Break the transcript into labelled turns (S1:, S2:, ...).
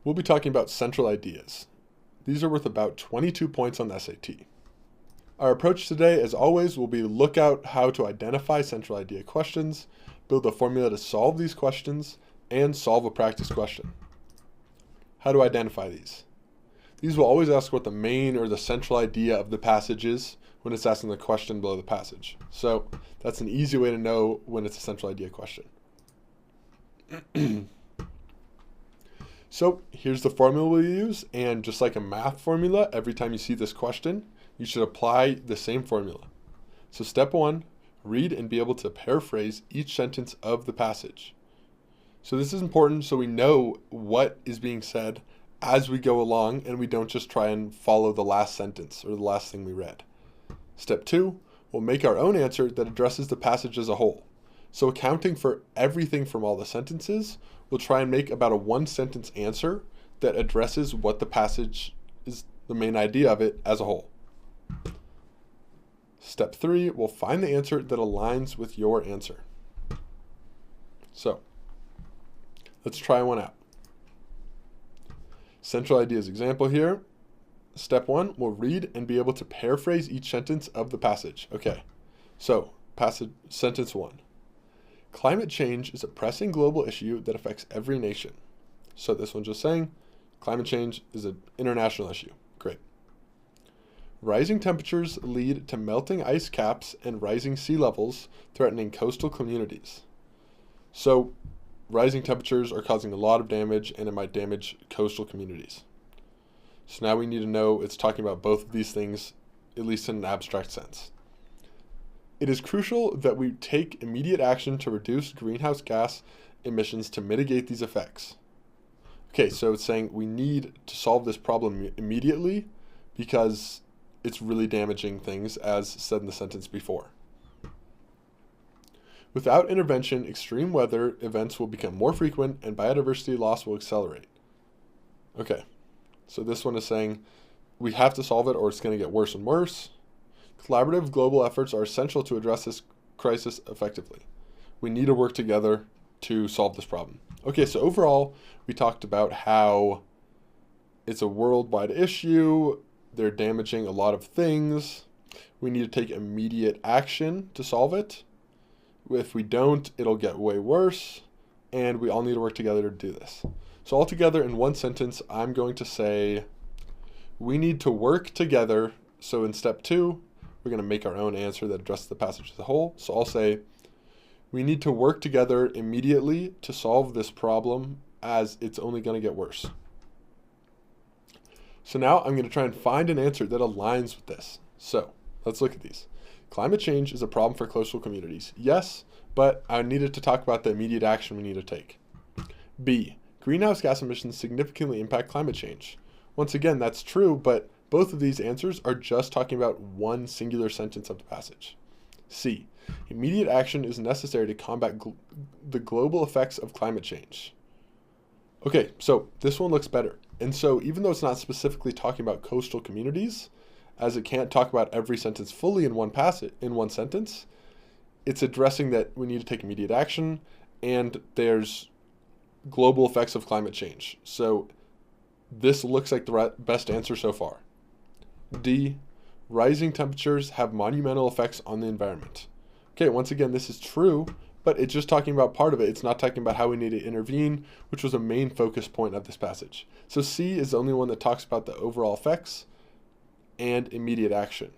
S1: we'll be talking about central ideas. These are worth about 22 points on the SAT. Our approach today, as always, will be to look out how to identify central idea questions, build a formula to solve these questions, and solve a practice question. How to identify these? These will always ask what the main or the central idea of the passage is when it's asking the question below the passage. So that's an easy way to know when it's a central idea question. So here's the formula we'll use, and just like a math formula, every time you see this question, you should apply the same formula. So step 1, read and be able to paraphrase each sentence of the passage. So this is important so we know what is being said as we go along and we don't just try and follow the last sentence or the last thing we read. Step 2, we'll make our own answer that addresses the passage as a whole. So accounting for everything from all the sentences, we'll try and make about a one-sentence answer that addresses what the passage is, the main idea of it as a whole. Step 3, we'll find the answer that aligns with your answer. So let's try one out. Central ideas example here. Step 1, we'll read and be able to paraphrase each sentence of the passage. Okay, so sentence 1. Climate change is a pressing global issue that affects every nation. So this one's just saying climate change is an international issue. Great. Rising temperatures lead to melting ice caps and rising sea levels, threatening coastal communities. So rising temperatures are causing a lot of damage, and it might damage coastal communities. So now we need to know it's talking about both of these things, at least in an abstract sense. It is crucial that we take immediate action to reduce greenhouse gas emissions to mitigate these effects. Okay, so it's saying we need to solve this problem immediately because it's really damaging things, as said in the sentence before. Without intervention, extreme weather events will become more frequent and biodiversity loss will accelerate. Okay, so this one is saying we have to solve it or it's going to get worse and worse. Collaborative global efforts are essential to address this crisis effectively. We need to work together to solve this problem. Okay, so overall, we talked about how it's a worldwide issue. They're damaging a lot of things. We need to take immediate action to solve it. If we don't, it'll get way worse, and we all need to work together to do this. So altogether, in one sentence, I'm going to say we need to work together. So in step 2, we're going to make our own answer that addresses the passage as a whole. So I'll say we need to work together immediately to solve this problem, as it's only going to get worse. So now I'm going to try and find an answer that aligns with this. So let's look at these. Climate change is a problem for coastal communities. Yes, but I needed to talk about the immediate action we need to take. B, greenhouse gas emissions significantly impact climate change. Once again, that's true, but both of these answers are just talking about one singular sentence of the passage. C, immediate action is necessary to combat the global effects of climate change. Okay, so this one looks better. And so even though it's not specifically talking about coastal communities, as it can't talk about every sentence fully in one sentence, it's addressing that we need to take immediate action and there's global effects of climate change. So this looks like the best answer so far. D, rising temperatures have monumental effects on the environment. Okay, once again, this is true, but it's just talking about part of it. It's not talking about how we need to intervene, which was a main focus point of this passage. So C is the only one that talks about the overall effects and immediate action.